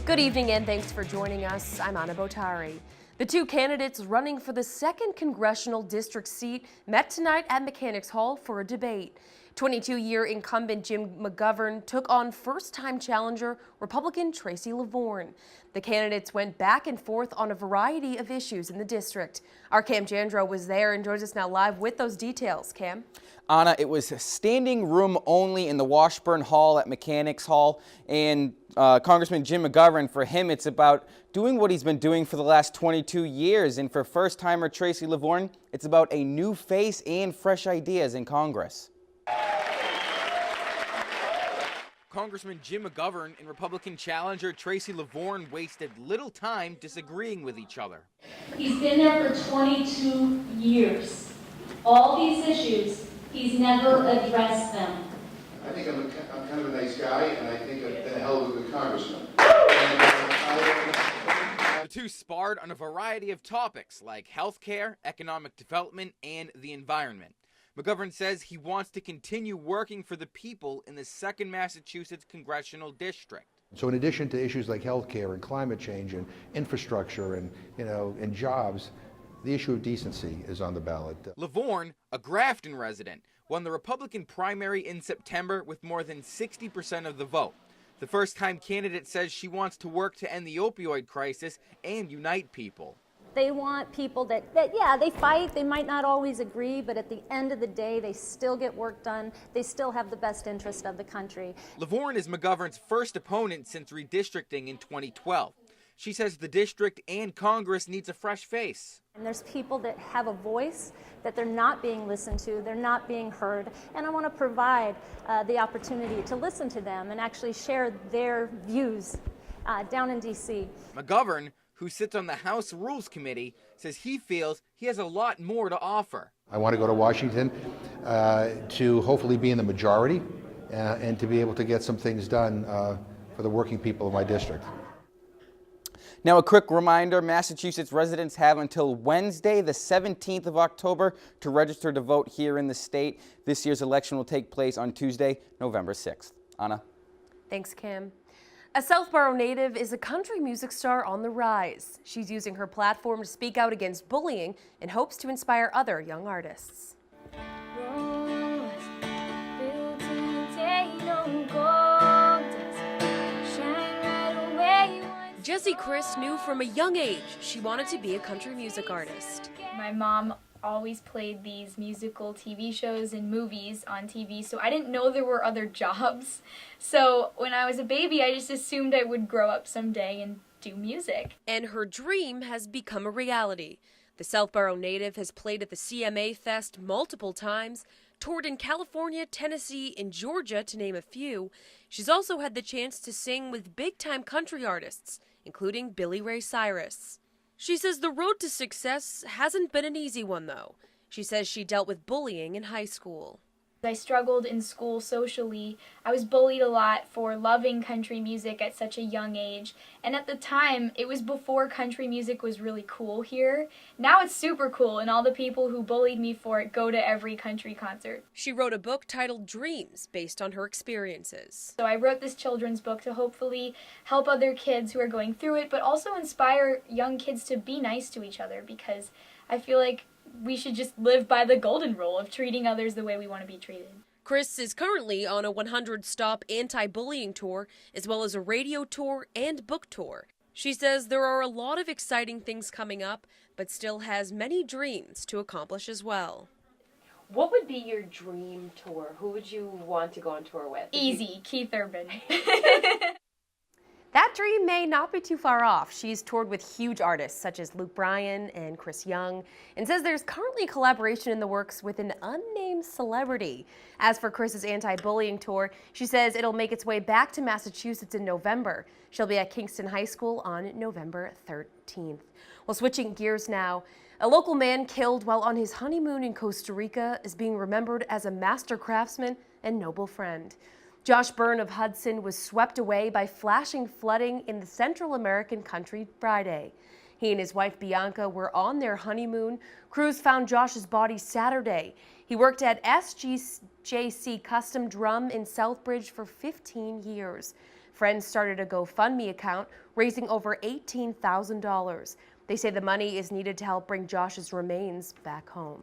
Good evening and thanks for joining us. I'm Anna Botari. The two candidates running for the 2nd Congressional District seat met tonight at Mechanics Hall for a debate. 22-year incumbent Jim McGovern took on first-time challenger Republican Tracy Lavvorn. The candidates went back and forth on a variety of issues in the district. Our Cam Jandro was there and joins us now live with those details. Cam? Anna, it was standing room only in the Washburn Hall at Mechanics Hall, and Congressman Jim McGovern, for him, it's about doing what he's been doing for the last 22 years, and for first-timer Tracy Lavvorn, it's about a new face and fresh ideas in Congress. Congressman Jim McGovern and Republican challenger Tracy Lavvorn wasted little time disagreeing with each other. He's been there for 22 years. All these issues, he's never addressed them. I think I'm kind of a nice guy, and I think I've been a hell of a good congressman. The two sparred on a variety of topics like health care, economic development, and the environment. McGovern says he wants to continue working for the people in the 2nd Massachusetts Congressional District. So in addition to issues like health care and climate change and infrastructure and jobs, the issue of decency is on the ballot. Lavvorn, a Grafton resident, won the Republican primary in September with more than 60% of the vote. The first-time candidate says she wants to work to end the opioid crisis and unite people. They want people that yeah, they fight, they might not always agree, but at the end of the day, they still get work done, they still have the best interest of the country. Lavvorn is McGovern's first opponent since redistricting in 2012. She says the district and Congress needs a fresh face. And there's people that have a voice, that they're not being listened to, they're not being heard, and I want to provide the opportunity to listen to them and actually share their views down in D.C. McGovern, who sits on the House Rules Committee, says he feels he has a lot more to offer. I want to go to Washington to hopefully be in the majority and to be able to get some things done for the working people of my district. Now, a quick reminder, Massachusetts residents have until Wednesday, the 17th of October, to register to vote here in the state. This year's election will take place on Tuesday, November 6th. Anna? Thanks, Cam. A Southborough native is a country music star on the rise. She's using her platform to speak out against bullying and hopes to inspire other young artists. Jessie Chris knew from a young age she wanted to be a country music artist. My mom always played these musical TV shows and movies on TV, so I didn't know there were other jobs. So when I was a baby, I just assumed I would grow up someday and do music. And her dream has become a reality. The Southborough native has played at the CMA Fest multiple times, toured in California, Tennessee, and Georgia, to name a few. She's also had the chance to sing with big-time country artists, including Billy Ray Cyrus. She says the road to success hasn't been an easy one, though. She says she dealt with bullying in high school. I struggled in school socially. I was bullied a lot for loving country music at such a young age. And at the time, it was before country music was really cool here. Now it's super cool, and all the people who bullied me for it go to every country concert. She wrote a book titled Dreams, based on her experiences. So I wrote this children's book to hopefully help other kids who are going through it, but also inspire young kids to be nice to each other, because I feel like we should just live by the golden rule of treating others the way we want to be treated. Chris is currently on a 100-stop anti-bullying tour, as well as a radio tour and book tour. She says there are a lot of exciting things coming up, but still has many dreams to accomplish as well. What would be your dream tour? Who would you want to go on tour with? Easy, Keith Urban. That dream may not be too far off. She's toured with huge artists such as Luke Bryan and Chris Young, and says there's currently a collaboration in the works with an unnamed celebrity. As for Chris's anti-bullying tour, she says it'll make its way back to Massachusetts in November. She'll be at Kingston High School on November 13th. Well, switching gears now, a local man killed while on his honeymoon in Costa Rica is being remembered as a master craftsman and noble friend. Josh Byrne of Hudson was swept away by flashing flooding in the Central American country Friday. He and his wife Bianca were on their honeymoon. Crews found Josh's body Saturday. He worked at SGJC Custom Drum in Southbridge for 15 years. Friends started a GoFundMe account, raising over $18,000. They say the money is needed to help bring Josh's remains back home.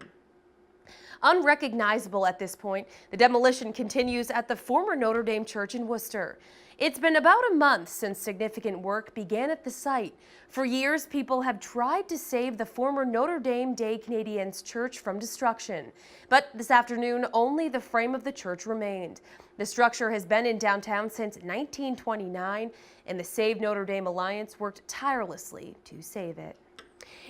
Unrecognizable at this point, the demolition continues at the former Notre Dame church in Worcester. It's been about a month since significant work began at the site. For years, people have tried to save the former Notre Dame des Canadiens church from destruction. But this afternoon, only the frame of the church remained. The structure has been in downtown since 1929, and the Save Notre Dame Alliance worked tirelessly to save it.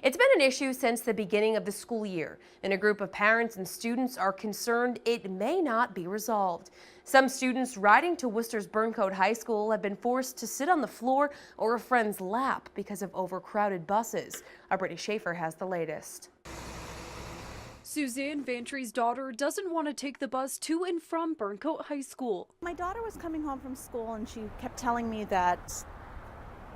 It's been an issue since the beginning of the school year, and a group of parents and students are concerned it may not be resolved. Some students riding to Worcester's Burncoat High School have been forced to sit on the floor or a friend's lap because of overcrowded buses. Our Brittany Schaefer has the latest. Suzanne Vantry's daughter doesn't want to take the bus to and from Burncoat High School. My daughter was coming home from school and she kept telling me that,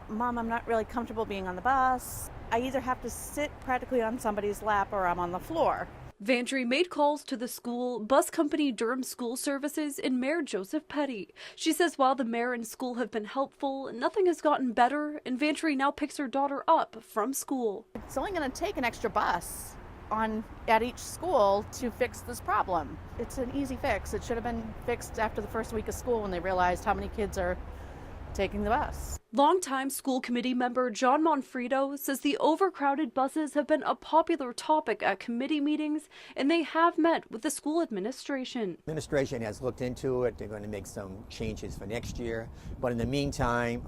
Mom, I'm not really comfortable being on the bus. I either have to sit practically on somebody's lap or I'm on the floor. Vantry made calls to the school, bus company Durham School Services, and Mayor Joseph Petty. She says while the mayor and school have been helpful, nothing has gotten better, and Vantry now picks her daughter up from school. It's only going to take an extra bus at each school to fix this problem. It's an easy fix. It should have been fixed after the first week of school when they realized how many kids are taking the bus. Longtime school committee member John Monfredo says the overcrowded buses have been a popular topic at committee meetings, and they have met with the school administration. Administration has looked into it. They're going to make some changes for next year. But in the meantime,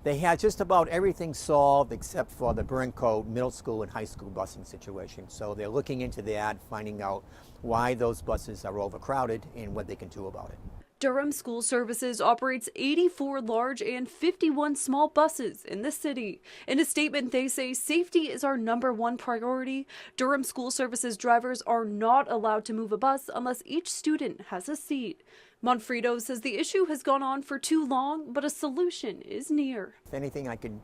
they had just about everything solved except for the Burncoat middle school and high school busing situation. So they're looking into that, finding out why those buses are overcrowded and what they can do about it. Durham School Services operates 84 large and 51 small buses in the city. In a statement, they say safety is our #1 priority. Durham School Services drivers are not allowed to move a bus unless each student has a seat. Monfredo says the issue has gone on for too long, but a solution is near. If anything I could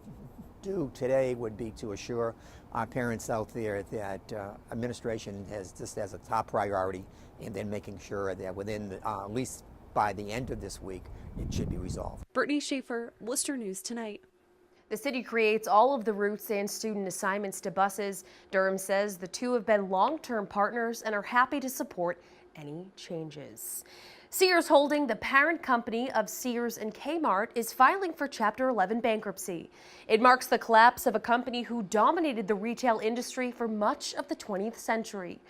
do today would be to assure our parents out there that administration has this as a top priority, and then making sure that within at least by the end of this week, it should be resolved. Brittany Schaefer, Worcester News Tonight. The city creates all of the routes and student assignments to buses. Durham says the two have been long-term partners and are happy to support any changes. Sears Holding, the parent company of Sears and Kmart, is filing for Chapter 11 bankruptcy. It marks the collapse of a company who dominated the retail industry for much of the 20th century.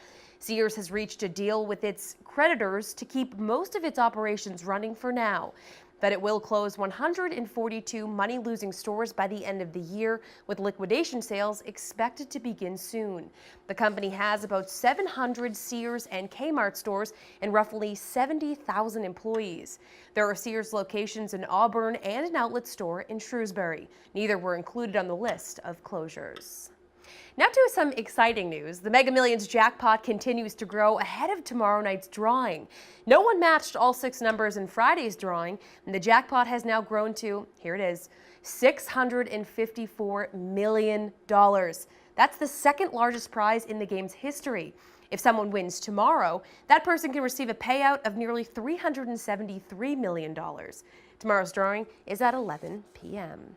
Sears has reached a deal with its creditors to keep most of its operations running for now, but it will close 142 money-losing stores by the end of the year, with liquidation sales expected to begin soon. The company has about 700 Sears and Kmart stores and roughly 70,000 employees. There are Sears locations in Auburn and an outlet store in Shrewsbury. Neither were included on the list of closures. Now to some exciting news. The Mega Millions jackpot continues to grow ahead of tomorrow night's drawing. No one matched all 6 numbers in Friday's drawing, and the jackpot has now grown to, here it is, $654 million. That's the second largest prize in the game's history. If someone wins tomorrow, that person can receive a payout of nearly $373 million. Tomorrow's drawing is at 11 p.m.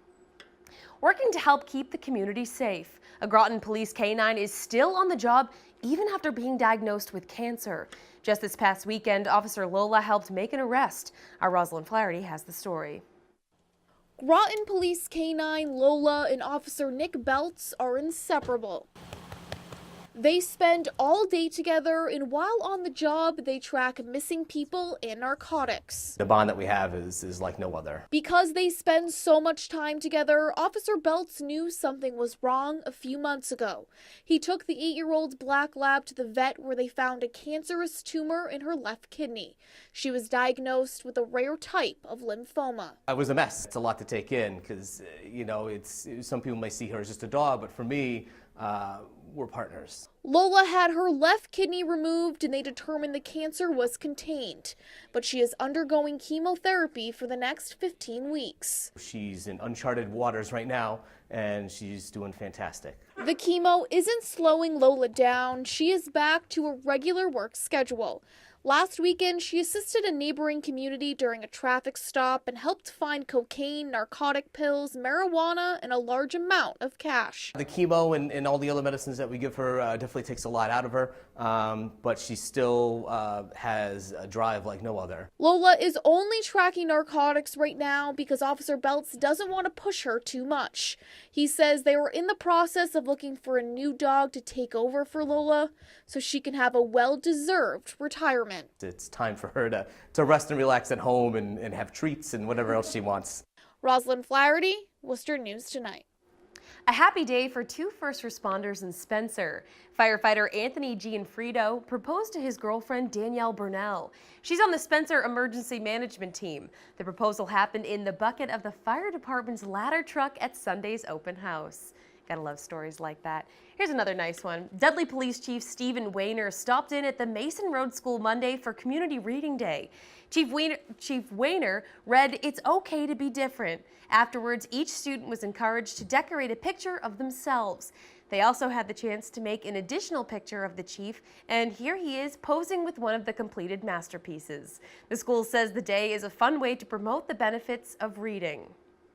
Working to help keep the community safe, a Groton police canine is still on the job even after being diagnosed with cancer. Just this past weekend, Officer Lola helped make an arrest. Our Rosalind Flaherty has the story. Groton Police Canine Lola and Officer Nick Belts are inseparable. They spend all day together, and while on the job, they track missing people and narcotics. The bond that we have is like no other. Because they spend so much time together, Officer Belts knew something was wrong a few months ago. He took the 8-year-old black lab to the vet where they found a cancerous tumor in her left kidney. She was diagnosed with a rare type of lymphoma. It was a mess. It's a lot to take in because, you know, some people may see her as just a dog, but for me, we're partners. Lola had her left kidney removed and they determined the cancer was contained, but she is undergoing chemotherapy for the next 15 weeks. She's in uncharted waters right now, and she's doing fantastic. The chemo isn't slowing Lola down. She is back to a regular work schedule. Last weekend, she assisted a neighboring community during a traffic stop and helped find cocaine, narcotic pills, marijuana, and a large amount of cash. The chemo and all the other medicines that we give her definitely takes a lot out of her, but she still has a drive like no other. Lola is only tracking narcotics right now because Officer Belts doesn't want to push her too much. He says they were in the process of looking for a new dog to take over for Lola so she can have a well-deserved retirement. It's time for her to rest and relax at home and have treats and whatever else she wants. Rosalind Flaherty, Worcester News Tonight. A happy day for two first responders in Spencer. Firefighter Anthony Gianfrido proposed to his girlfriend Danielle Burnell. She's on the Spencer Emergency Management Team. The proposal happened in the bucket of the fire department's ladder truck at Sunday's open house. Gotta love stories like that. Here's another nice one. Dudley Police Chief Stephen Wayner stopped in at the Mason Road School Monday for Community Reading Day. Chief Wayner read "It's okay to be different." Afterwards, each student was encouraged to decorate a picture of themselves. They also had the chance to make an additional picture of the chief, and here he is posing with one of the completed masterpieces. The school says the day is a fun way to promote the benefits of reading.